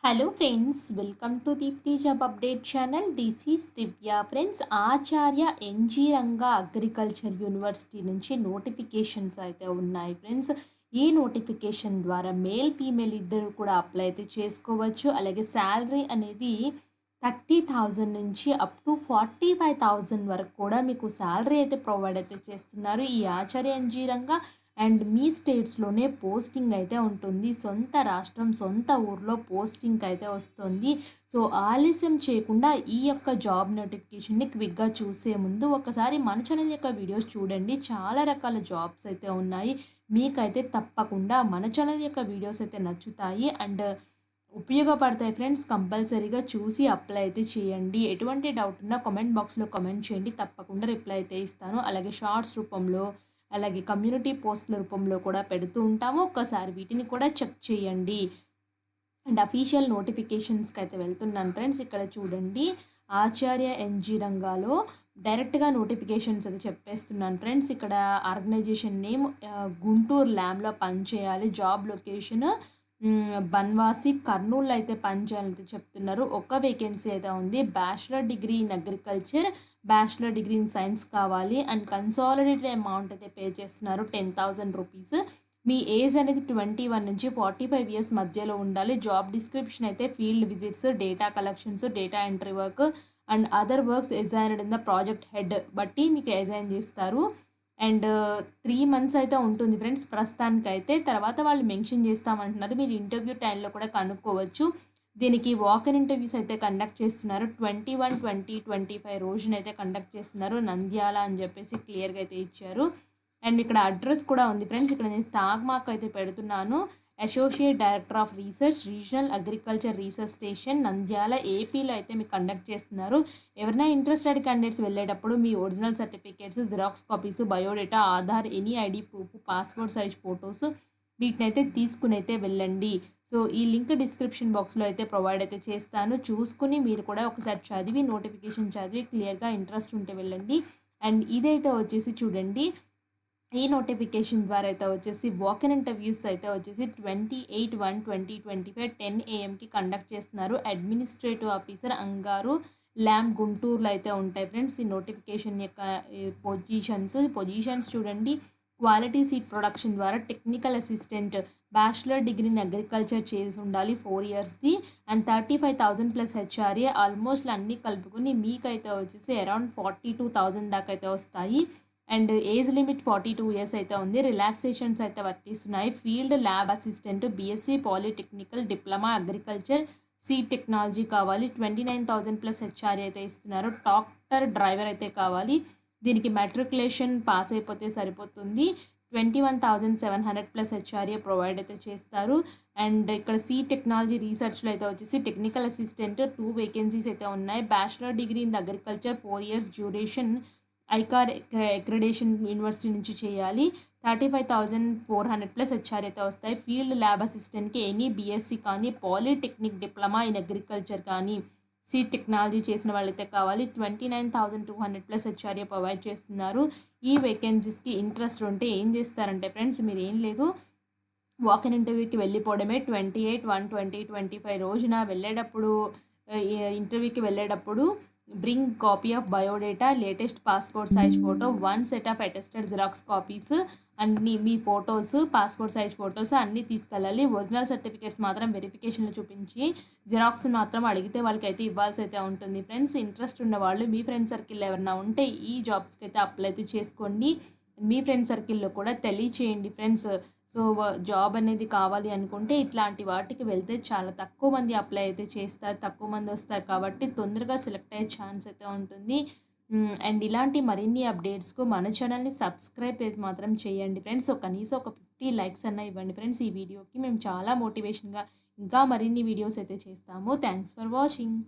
Hello friends, welcome to Deepti job update channel. This is Divya. Friends, Acharya NG Ranga Agriculture University నుంచి notifications అయితే ఉన్నాయి friends. ఈ notification ద్వారా male female ఇద్దరు కూడా అప్లై అయితే చేసుకోవచ్చు. అలాగే శాలరీ అనేది 30,000 నుంచి అప్ టు 45,000 వరకు కూడా మీకు శాలరీ అయితే ప్రొవైడ్ అయితే చేస్తున్నారు ఈ ఆచార్య ఎన్జీ రంగా. అండ్ మీ స్టేట్స్లోనే పోస్టింగ్ అయితే ఉంటుంది. సొంత రాష్ట్రం, సొంత ఊర్లో పోస్టింగ్ అయితే వస్తుంది. సో ఆలస్యం చేయకుండా ఈ యొక్క జాబ్ నోటిఫికేషన్ని క్విక్గా చూసే ముందు ఒకసారి మన ఛానల్ యొక్క వీడియోస్ చూడండి. చాలా రకాల జాబ్స్ అయితే ఉన్నాయి. మీకైతే తప్పకుండా మన ఛానల్ యొక్క వీడియోస్ అయితే నచ్చుతాయి అండ్ ఉపయోగపడతాయి ఫ్రెండ్స్. కంపల్సరీగా చూసి అప్లై అయితే చేయండి. ఎటువంటి డౌట్ ఉన్నా కామెంట్ బాక్స్లో కామెంట్ చేయండి, తప్పకుండా రిప్లై అయితే ఇస్తాను. అలాగే షార్ట్స్ రూపంలో, అలాగే కమ్యూనిటీ పోస్ట్ల రూపంలో కూడా పెడుతూ ఉంటాము. ఒక్కసారి వీటిని కూడా చెక్ చేయండి. అండ్ అఫీషియల్ నోటిఫికేషన్స్కి అయితే వెళ్తున్నాను ఫ్రెండ్స్. ఇక్కడ చూడండి, ఆచార్య ఎన్జీ రంగాలో డైరెక్ట్గా నోటిఫికేషన్స్ అయితే చెప్పేస్తున్నాను ఫ్రెండ్స్. ఇక్కడ ఆర్గనైజేషన్ నేమ్ గుంటూరు ల్యాబ్లో పనిచేయాలి. జాబ్ లొకేషన్ బన్వాసి, కర్నూలు అయితే పనిచేయాలని చెప్తున్నారు. ఒక వేకెన్సీ అయితే ఉంది. Bachelor degree in agriculture, bachelor degree in science కావాలి. అండ్ కన్సాలిడేటెడ్ అమౌంట్ అయితే పే చేస్తున్నారు 10,000 రూపీస్. మీ ఏజ్ అనేది 21 నుంచి 45 ఇయర్స్ మధ్యలో ఉండాలి. జాబ్ డిస్క్రిప్షన్ అయితే field visits, data collections, data entry work and other works assigned in the project head బట్టి మీకు అసైన్ చేస్తారు. అండ్ 3 months అయితే ఉంటుంది ఫ్రెండ్స్ ప్రస్తుతానికైతే. తర్వాత వాళ్ళు మెన్షన్ చేస్తామంటున్నారు. మీరు ఇంటర్వ్యూ టైంలో కూడా కనుక్కోవచ్చు. దీనికి వాక్-ఇన్ ఇంటర్వ్యూస్ అయితే కండక్ట్ చేస్తున్నారు. 21/20/25 రోజునైతే కండక్ట్ చేస్తున్నారు. నంద్యాల అని చెప్పేసి క్లియర్గా అయితే ఇచ్చారు. అండ్ ఇక్కడ అడ్రస్ కూడా ఉంది ఫ్రెండ్స్. ఇక్కడ నేను స్టాక్ మార్క్ అయితే పెడుతున్నాను. Associate director of research, regional agriculture research station, Nandyal, ఏపీలో అయితే మీకు కండక్ట్ చేస్తున్నారు. ఎవరైనా ఇంట్రెస్టెడ్ క్యాండిడేట్స్ వెళ్ళేటప్పుడు మీ original certificates, Xerox copies, biodata, Aadhaar, any ID proof, passport size photos వీటిని అయితే తీసుకుని అయితే వెళ్ళండి. సో ఈ లింక్ డిస్క్రిప్షన్ బాక్స్లో అయితే ప్రొవైడ్ అయితే చేస్తాను. చూసుకుని మీరు కూడా ఒకసారి చదివి, నోటిఫికేషన్ చదివి క్లియర్గా ఇంట్రెస్ట్ ఉంటే వెళ్ళండి. అండ్ ఇదైతే వచ్చేసి చూడండి, ఈ నోటిఫికేషన్ ద్వారా అయితే వచ్చేసి వాక్-ఇన్ ఇంటర్వ్యూస్ అయితే వచ్చేసి 28/1/2025 10 AM కండక్ట్ చేస్తున్నారు. అడ్మినిస్ట్రేటివ్ ఆఫీసర్ అంగారు ల్యామ్ గుంటూరులో అయితే ఉంటాయి ఫ్రెండ్స్. ఈ నోటిఫికేషన్ యొక్క పొజిషన్స్ చూడండి. క్వాలిటీ సీడ్ ప్రొడక్షన్ ద్వారా technical assistant, bachelor degree in agriculture చేసి ఉండాలి 4 yearsది. And 35,000 plus HRA. ఆల్మోస్ట్ అన్నీ కలుపుకుని మీకైతే వచ్చేసి అరౌండ్ 42,000 దాకా అయితే వస్తాయి. అండ్ ఏజ్ లిమిట్ 42 years అయితే ఉంది. రిలాక్సేషన్స్ అయితే వర్తిస్తున్నాయి. Field lab assistant, BSc polytechnical, diploma agriculture, seed technology కావాలి. 29,000 ప్లస్ హెచ్ఆర్ఏ అయితే ఇస్తున్నారు. ట్రాక్టర్ డ్రైవర్ అయితే కావాలి. దీనికి మెట్రికులేషన్ పాస్ అయిపోతే సరిపోతుంది. 21,700 ప్లస్ హెచ్ఆర్ఏ ప్రొవైడ్ అయితే చేస్తారు. అండ్ ఇక్కడ సీడ్ టెక్నాలజీ రీసెర్చ్లో అయితే వచ్చేసి టెక్నికల్ అసిస్టెంట్ 2 వేకెన్సీస్ అయితే ఉన్నాయి. Bachelor degree in agriculture 4 years duration, ICAR accreditation university నుంచి చేయాలి. 35,400 ప్లస్ హెచ్ఆర్ అయితే వస్తాయి. ఫీల్డ్ ల్యాబ్ అసిస్టెంట్కి ఎనీ బీఎస్సీ కానీ, పాలిటెక్నిక్, డిప్లొమా ఇన్ అగ్రికల్చర్ కానీ, సీడ్ టెక్నాలజీ చేసిన వాళ్ళైతే కావాలి. 29,200 ప్లస్ హెచ్ఆర్ఏ ప్రొవైడ్ చేస్తున్నారు. ఈ వేకెన్సీస్కి ఇంట్రెస్ట్ ఉంటే ఏం చేస్తారంటే ఫ్రెండ్స్, మీరు ఏం లేదు, వాక్-ఇన్ ఇంటర్వ్యూకి వెళ్ళిపోవడమే. 28/1/2025 రోజున వెళ్ళేటప్పుడు, ఇంటర్వ్యూకి వెళ్ళేటప్పుడు bring copy of biodata, latest passport size photo, 1 set of attested xerox copies, అన్నీ మీ ఫొటోస్, పాస్పోర్ట్ సైజ్ ఫొటోస్ అన్నీ తీసుకెళ్ళాలి. ఒరిజినల్ సర్టిఫికేట్స్ మాత్రం వెరిఫికేషన్లో చూపించి, జిరాక్స్ మాత్రం అడిగితే వాళ్ళకైతే ఇవ్వాల్సి అయితే ఉంటుంది ఫ్రెండ్స్. ఇంట్రెస్ట్ ఉన్న వాళ్ళు మీ ఫ్రెండ్ సర్కిల్ ఎవరైనా ఉంటే ఈ జాబ్స్కి అయితే అప్లై అయితే చేసుకోండి. మీ ఫ్రెండ్ సర్కిల్లో కూడా తెలియచేయండి ఫ్రెండ్స్. సో జాబ్ అనేది కావాలి అనుకుంటే ఇట్లాంటి వాటికి వెళ్తే చాలా తక్కువ మంది అప్లై అయితే చేస్తారు, తక్కువ మంది వస్తారు కాబట్టి తొందరగా సెలెక్ట్ అయ్యే ఛాన్స్ అయితే ఉంటుంది. అండ్ ఇలాంటి మరిన్ని అప్డేట్స్కు మన ఛానల్ని సబ్స్క్రైబ్ అయితే మాత్రం చేయండి ఫ్రెండ్స్. సో కనీసం ఒక 50 likes అన్న ఇవ్వండి ఫ్రెండ్స్. ఈ వీడియోకి మేము చాలా మోటివేషన్గా ఇంకా మరిన్ని వీడియోస్ అయితే చేస్తాము. Thanks for watching.